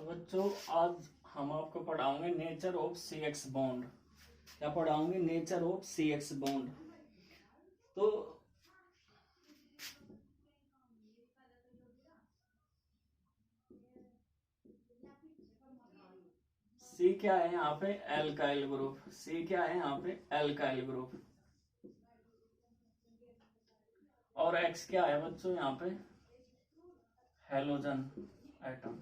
बच्चों आज हम आपको पढ़ाओगे nature of C x bond. क्या पढ़ाओगे? Nature of C x bond. तो सी क्या है यहाँ पे? Alkyl group. सी क्या है यहाँ पे? Alkyl group. और एक्स क्या है बच्चों यहाँ पे? Halogen atom.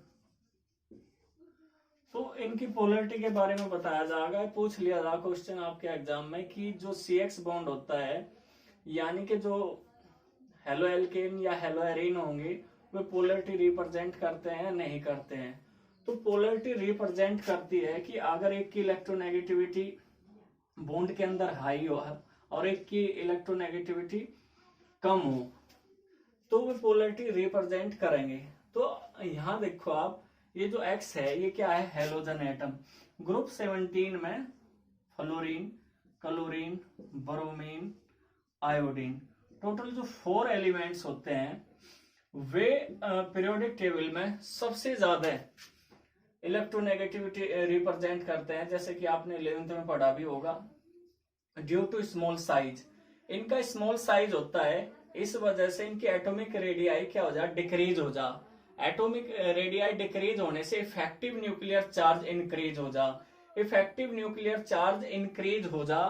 तो इनकी पोलरिटी के बारे में बताया जाएगा। पूछ लिया जाएगा क्वेश्चन आपके एग्जाम में कि जो सी एक्स बॉन्ड होता है, यानी कि जो हेलो एल्केन या हेलो एरीन होंगे, वे पोलरिटी रिप्रेजेंट करते हैं या नहीं करते हैं। तो पोलरिटी रिप्रेजेंट करती है कि अगर एक की इलेक्ट्रोनेगेटिविटी बॉन्ड के अंदर हाई हो और एक की इलेक्ट्रोनेगेटिविटी कम हो तो वे पोलरिटी रिप्रेजेंट करेंगे। तो यहां देखो आप, ये जो एक्स है ये क्या है? Halogen atom. ग्रुप 17 में fluorine, chlorine, bromine, iodine, total जो 4 एलिमेंट्स होते हैं वे पीरियोडिक टेबल में सबसे ज्यादा इलेक्ट्रोनेगेटिविटी रिप्रेजेंट करते हैं। जैसे कि आपने 11th में पढ़ा भी होगा, ड्यू टू स्मॉल साइज। इनका स्मॉल साइज होता है, इस वजह से इनकी एटॉमिक रेडियाई क्या हो जा? डिक्रीज हो जा। एटॉमिक रेडियाई डिक्रीज होने से इफेक्टिव न्यूक्लियर चार्ज इंक्रीज हो जा। इफेक्टिव न्यूक्लियर चार्ज इंक्रीज हो जा,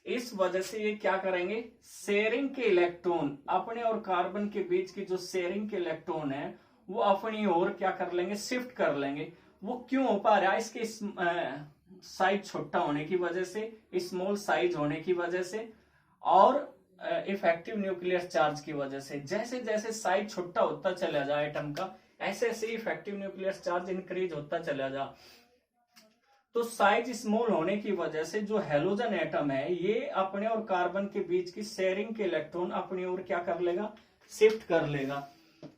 इस वजह से ये क्या करेंगे? शेयरिंग के इलेक्ट्रॉन, अपने और कार्बन के बीच की जो शेयरिंग के इलेक्ट्रॉन है वो अपनी ओर क्या कर लेंगे? शिफ्ट कर लेंगे। वो क्यों हो पा रहा है? इसके साइज छोटा होने की वजह से, स्मॉल साइज होने की वजह से और इफेक्टिव न्यूक्लियर चार्ज की वजह से। जैसे जैसे साइज छोटा होता चला जाए एटम का, ऐसे ऐसे इफेक्टिव न्यूक्लियर चार्ज इंक्रीज होता चला जा। तो साइज स्मॉल होने की वजह से जो हेलोजन एटम है ये अपने और कार्बन के बीच की शेयरिंग के इलेक्ट्रॉन अपनी ओर क्या कर लेगा? शिफ्ट कर लेगा।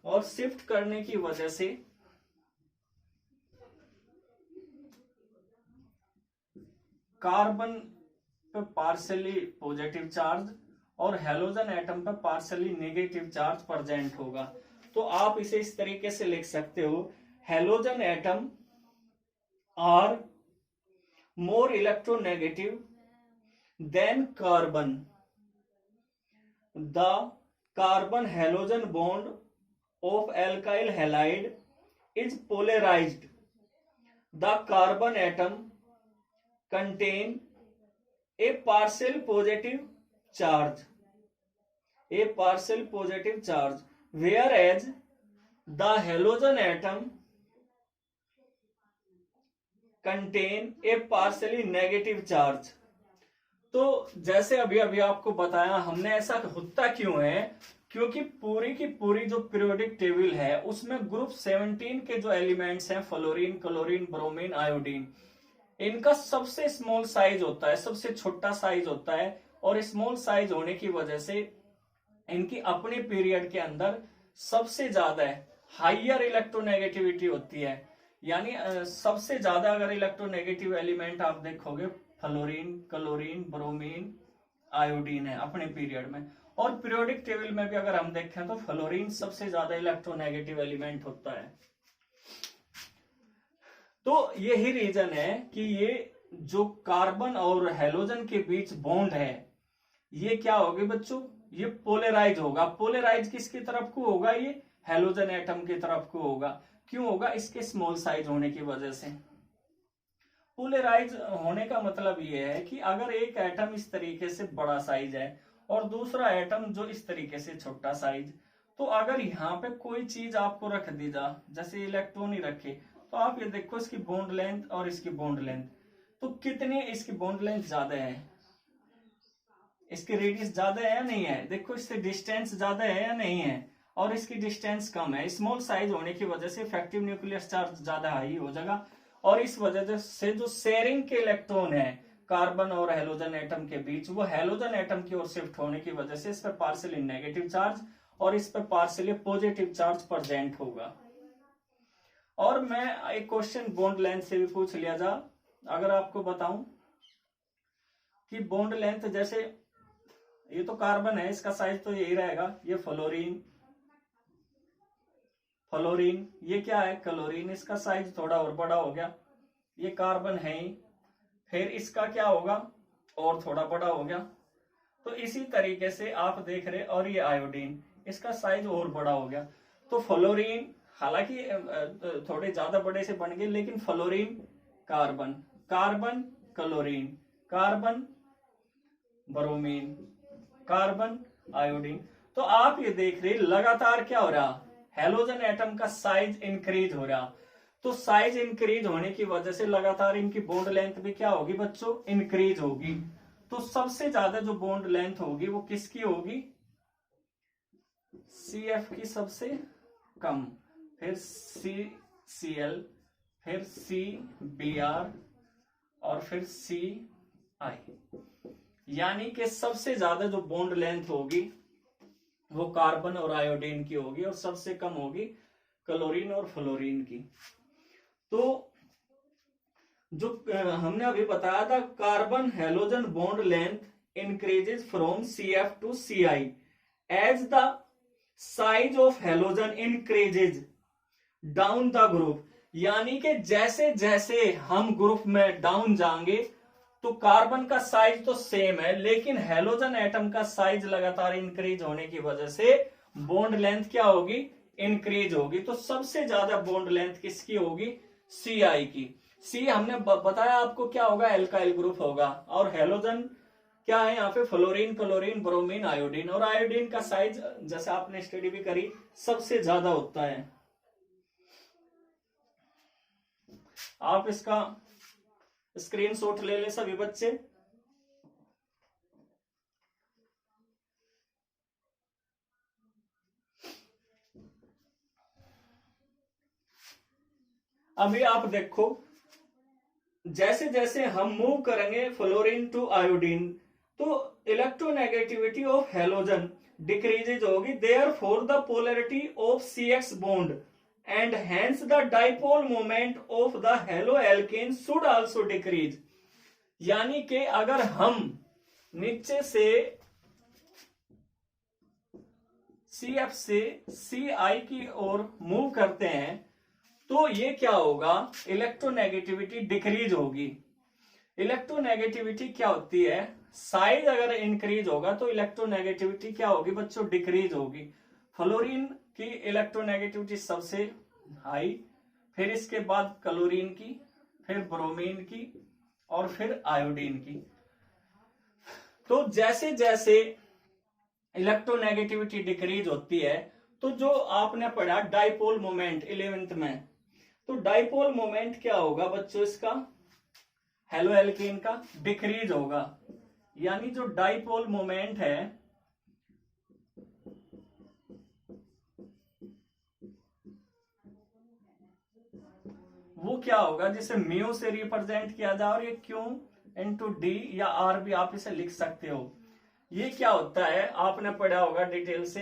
और शिफ्ट करने की वजह से कार्बन पे पार्शियली पॉजिटिव चार्ज और हेलोजन एटम पे पार्शियली नेगेटिव चार्ज प्रेजेंट होगा। तो आप इसे इस तरीके से लिख सकते हो, halogen atom are more electronegative than carbon. The carbon halogen bond of alkyl halide is polarized. The carbon atom contain a partial positive charge. A partial positive charge, whereas the halogen atom contain a partially negative charge. तो जैसे अभी अभी आपको बताया हमने, ऐसा होता क्यों है? क्योंकि पूरी की पूरी जो पीरियोडिक टेबल है उसमें ग्रुप 17 के जो एलिमेंट्स हैं, फ्लोरीन, क्लोरीन, ब्रोमीन, आयोडीन, इनका सबसे स्मॉल साइज होता है, सबसे छोटा साइज होता है। और स्मॉल साइज होने की वजह से इनकी अपने पीरियड के अंदर सबसे ज्यादा हाइयर इलेक्ट्रोनेगेटिविटी होती है। यानी सबसे ज्यादा अगर इलेक्ट्रोनेगेटिव एलिमेंट आप देखोगे, फ्लोरीन, क्लोरीन, ब्रोमीन, आयोडीन है अपने पीरियड में। और पीरियोडिक टेबल में भी अगर हम देखें तो फ्लोरीन सबसे ज्यादा इलेक्ट्रोनेगेटिव एलिमेंट होता है। तो यही रीजन है कि ये जो कार्बन और हेलोजन के बीच बॉन्ड है ये क्या होगी बच्चों? ये पोलराइज होगा। पोलराइज किसकी तरफ को होगा? ये हेलोजन एटम की तरफ को होगा। क्यों होगा? इसके स्मॉल साइज होने की वजह से। पोलराइज होने का मतलब ये है कि अगर एक एटम इस तरीके से बड़ा साइज है और दूसरा एटम जो इस तरीके से छोटा साइज, तो अगर यहाँ पे कोई चीज आपको रख दी जा, जैसे इलेक्ट्रॉन ही रखे, तो आप ये देखो इसकी बॉन्ड लेंथ और इसकी बॉन्ड लेंथ, तो कितनी इसकी बॉन्ड लेंथ ज्यादा है, इसकी रेडियस ज्यादा है या नहीं है? देखो इससे डिस्टेंस ज्यादा है या नहीं है? और इसकी डिस्टेंस कम है। स्मॉल साइज होने की वजह से इफेक्टिव न्यूक्लियर चार्ज ज्यादा हाई हो जाएगा। और इस वजह से जो शेयरिंग के इलेक्ट्रॉन है कार्बन और हेलोजन एटम के बीच, वो हेलोजन एटम की ओर शिफ्ट होने की वजह से इस पर पार्शियली नेगेटिव चार्ज और इस पर पार्शियली पॉजिटिव चार्ज प्रेजेंट होगा। और मैं एक क्वेश्चन बॉन्ड लेंथ से भी पूछ लिया जा, अगर आपको बताऊं कि बॉन्ड लेंथ, जैसे ये तो कार्बन है, इसका साइज तो यही रहेगा, ये फ्लोरीन, फ्लोरीन, ये क्या है क्लोरीन, इसका साइज थोड़ा और बड़ा हो गया, ये कार्बन है ही, फिर इसका क्या होगा और थोड़ा बड़ा हो गया। तो इसी तरीके से आप देख रहे, और ये आयोडीन, इसका साइज और बड़ा हो गया। तो फ्लोरीन हालांकि थोड़े ज्यादा बड़े से बन गए, लेकिन fluorine carbon, carbon chlorine, carbon bromine, carbon iodine. तो आप ये देख रहे लगातार क्या हो रहा, हेलोजन एटम का साइज इंक्रीज हो रहा। तो साइज इंक्रीज होने की वजह से लगातार इनकी बॉन्ड लेंथ भी क्या होगी बच्चों, इंक्रीज होगी। तो सबसे ज्यादा जो बॉन्ड लेंथ होगी वो किसकी होगी, CF की सबसे कम, फिर CCl, फिर CBr और फिर CI। यानी कि सबसे ज्यादा जो बॉन्ड लेंथ होगी वो कार्बन और आयोडीन की होगी, और सबसे कम होगी क्लोरीन और फ्लोरीन की। तो जो हमने अभी बताया था, carbon halogen bond length increases from CF to CI as the size of halogen increases down the group. यानी कि जैसे जैसे हम ग्रुप में डाउन जाएंगे तो कार्बन का साइज तो सेम है, लेकिन हेलोजन एटम का साइज लगातार इंक्रीज होने की वजह से बॉन्ड लेंथ क्या होगी, इंक्रीज होगी। तो सबसे ज्यादा बॉन्ड लेंथ किसकी होगी, CI की। सी हमने बताया आपको क्या होगा, एल्काइल ग्रुप होगा, और हेलोजन क्या है यहाँ पे, फ्लोरीन, क्लोरीन, ब्रोमीन, आयोडीन। और आयोडीन का साइज जैसे आपने स्टडी भी करी सबसे ज्यादा होता है। आप इसका स्क्रीनशॉट ले ले सभी बच्चे। अभी आप देखो, जैसे जैसे हम मूव करेंगे फ्लोरीन टू आयोडीन, तो इलेक्ट्रोनेगेटिविटी ऑफ हेलोजन डिक्रीजेज होगी, therefore the polarity of CX bond and hence the dipole moment of the haloalkane should also decrease। यानी कि अगर हम नीचे से CF से CI की ओर मूव करते हैं तो ये क्या होगा, इलेक्ट्रोनेगेटिविटी डिक्रीज होगी। इलेक्ट्रोनेगेटिविटी क्या होती है, साइज अगर इंक्रीज होगा तो इलेक्ट्रोनेगेटिविटी क्या होगी बच्चों, डिक्रीज होगी। फ्लोरीन की इलेक्ट्रोनेगेटिविटी सबसे हाई, फिर इसके बाद क्लोरीन की, फिर ब्रोमीन की, और फिर आयोडीन की। तो जैसे जैसे इलेक्ट्रोनेगेटिविटी डिक्रीज होती है, तो जो आपने पढ़ा डाइपोल मोमेंट 11th में, तो डाइपोल मोमेंट क्या होगा बच्चों, इसका हेलोएल्केन का डिक्रीज होगा। यानी जो डाइपोल मोमेंट है वो क्या होगा, जिसे म्यू से रिप्रेजेंट किया जाए, और ये क्यू इंटू डी या आर भी आप इसे लिख सकते हो। ये क्या होता है आपने पढ़ा होगा डिटेल से,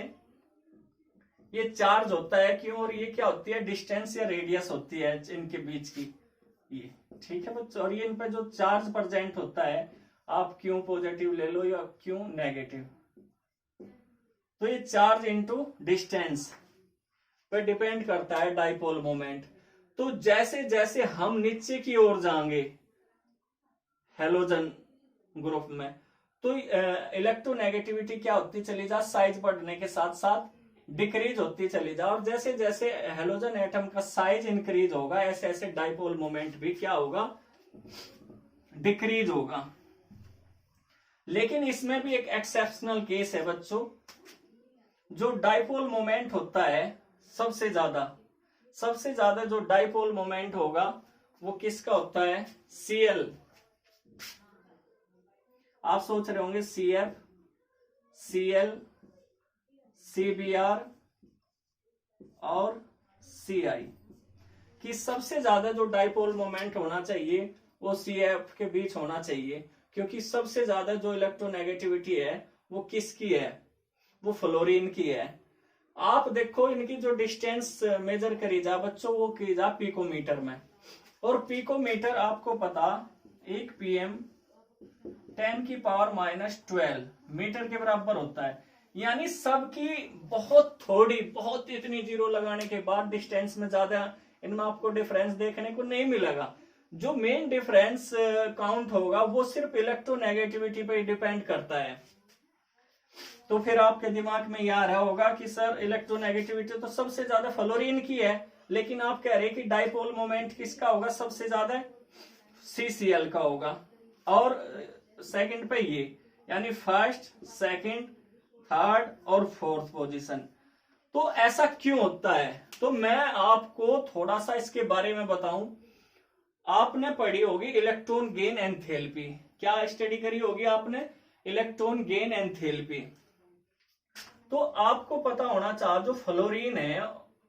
ये चार्ज होता है क्यों, और ये क्या होती है, डिस्टेंस या रेडियस होती है इनके बीच की, ये ठीक है बच्चों। और ये इन पे जो चार्ज प्रेजेंट होता है, आप क्यू पॉजिटिव ले लो या क्यू नेगेटिव, तो ये चार्ज इंटू डिस्टेंस पे डिपेंड करता है डाइपोल मोमेंट। तो जैसे जैसे हम नीचे की ओर जाएंगे हेलोजन ग्रुप में, तो इलेक्ट्रोनेगेटिविटी क्या होती चली जा, साइज बढ़ने के साथ साथ डिक्रीज होती चली जा। और जैसे जैसे हेलोजन एटम का साइज इंक्रीज होगा, ऐसे ऐसे डाइपोल मोमेंट भी क्या होगा, डिक्रीज होगा। लेकिन इसमें भी एक एक्सेप्शनल केस है बच्चों, जो डाइपोल मोमेंट होता है सबसे ज्यादा जो डाइपोल मोमेंट होगा वो किसका होता है, Cl। आप सोच रहे होंगे CF, Cl, CBr और CI कि सबसे ज्यादा जो डाइपोल मोमेंट होना चाहिए वो CF के बीच होना चाहिए, क्योंकि सबसे ज्यादा जो इलेक्ट्रोनेगेटिविटी है वो किसकी है, वो फ्लोरीन की है। आप देखो इनकी जो डिस्टेंस मेजर करी जा बच्चों, वो की जा पिकोमीटर में, और पिकोमीटर आपको पता 1 pm 10⁻⁻12 मीटर के बराबर होता है। यानी सबकी बहुत थोड़ी, बहुत इतनी जीरो लगाने के बाद डिस्टेंस में ज्यादा इनमें आपको डिफरेंस देखने को नहीं मिलेगा। जो मेन डिफरेंस काउंट होगा वो सिर्फ इलेक्ट्रोनेगेटिविटी पे डिपेंड करता है। तो फिर आपके दिमाग में यह आ रहा होगा कि सर इलेक्ट्रोनेगेटिविटी तो सबसे ज्यादा फ्लोरीन की है, लेकिन आप कह रहे हैं कि डाइपोल मोमेंट किसका होगा सबसे ज्यादा, CCl का होगा, और सेकंड पे ये, यानी फर्स्ट, सेकंड, थर्ड और फोर्थ पोजीशन। तो ऐसा क्यों होता है, तो मैं आपको थोड़ा सा इसके बारे में बताऊं। आपने पढ़ी होगी इलेक्ट्रॉन गेन एंथैल्पी, क्या स्टडी करी होगी आपने, इलेक्ट्रॉन गेन एंथैल्पी। तो आपको पता होना चाहिए जो फ्लोरीन है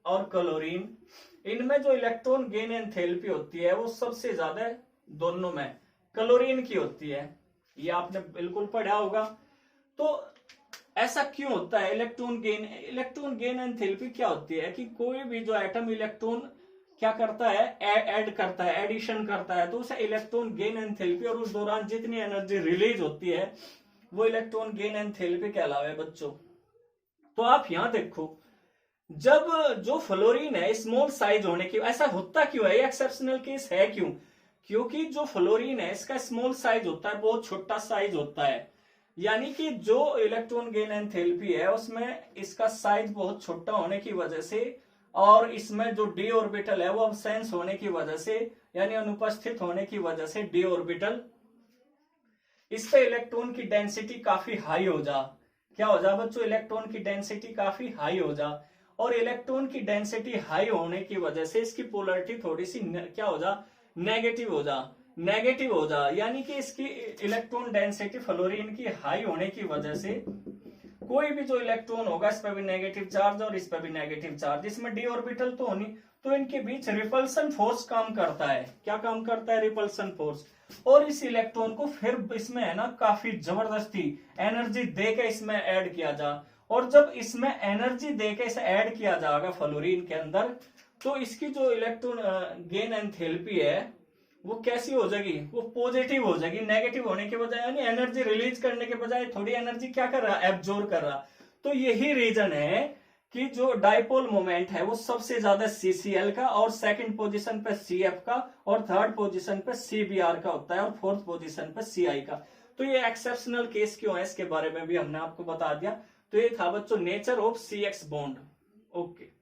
और क्लोरीन, इनमें जो इलेक्ट्रॉन गेन एंथैल्पी होती है वो सबसे ज्यादा दोनों में क्लोरीन की होती है, ये आपने बिल्कुल पढ़ा होगा। तो ऐसा क्यों होता है, इलेक्ट्रॉन गेन एंथैल्पी क्या होती है कि कोई भी जो एटम इलेक्ट्रॉन क्या करता है, ऐड करता है, एडिशन करता है, तो उसे इलेक्ट्रॉन गेन एंथैल्पी, और उस दौरान जितनी एनर्जी रिलीज होती है वो इलेक्ट्रॉन गेन एंथैल्पी कहलावे बच्चों। तो आप यहां देखो, जब जो फ्लोरीन है स्मॉल साइज होने की, ऐसा होता क्यों है, एक्सेप्शनल केस है क्यों, क्योंकि जो फ्लोरीन है इसका स्मॉल साइज होता है, बहुत छोटा साइज होता है, यानी कि जो इलेक्ट्रॉन गेन एंथैल्पी है उसमें इसका साइज बहुत छोटा होने की वजह से, और इसमें जो डी ऑर्बिटल है वो अब्सेंस होने की वजह से, यानी अनुपस्थित होने की वजह से डी ऑर्बिटल, इस पे इलेक्ट्रॉन की डेंसिटी काफी हाई हो जा, क्या हो जा बच्चों, इलेक्ट्रॉन की डेंसिटी काफी हाई हो जा, और इलेक्ट्रॉन की डेंसिटी हाई होने की वजह से इसकी पोलरिटी थोड़ी सी क्या हो जा, नेगेटिव हो जा, यानी कि इसकी इलेक्ट्रॉन डेंसिटी फ्लोरीन की हाई होने की वजह से कोई भी जो इलेक्ट्रॉन होगा इस पर भी नेगेटिव चार्ज और इस पर भी नेगेटिव चार्ज, इसमें डी ऑर्बिटल तो होनी, तो इनके बीच रिपल्सन फोर्स काम करता है, क्या काम करता है, रिपल्सन फोर्स, और इस इलेक्ट्रॉन को फिर इसमें है ना काफी जबरदस्ती एनर्जी दे के इसमें ऐड किया जा, और जब इसमें एनर्जी दे के इसे ऐड किया जाएगा फ्लोरीन के अंदर, तो इसकी जो इलेक्ट्रॉन गेन एंथैल्पी है वो कैसी हो जाएगी, वो पॉजिटिव हो जाएगी, नेगेटिव होने के बजाय, यानी एनर्जी रिलीज करने के बजाय थोड़ी एनर्जी क्या कर रहा है, एब्जॉर्ब कर रहा। तो यही रीजन है कि जो डाइपोल मोमेंट है वो सबसे ज्यादा CCl का, और सेकंड पोजीशन पे CF का, और थर्ड पोजीशन पे CBr का होता है, और फोर्थ पोजीशन पे CI का। तो ये एक्सेप्शनल केस क्यों है इसके बारे में भी हमने आपको बता दिया। तो ये था बच्चों nature of CX bond. Okay.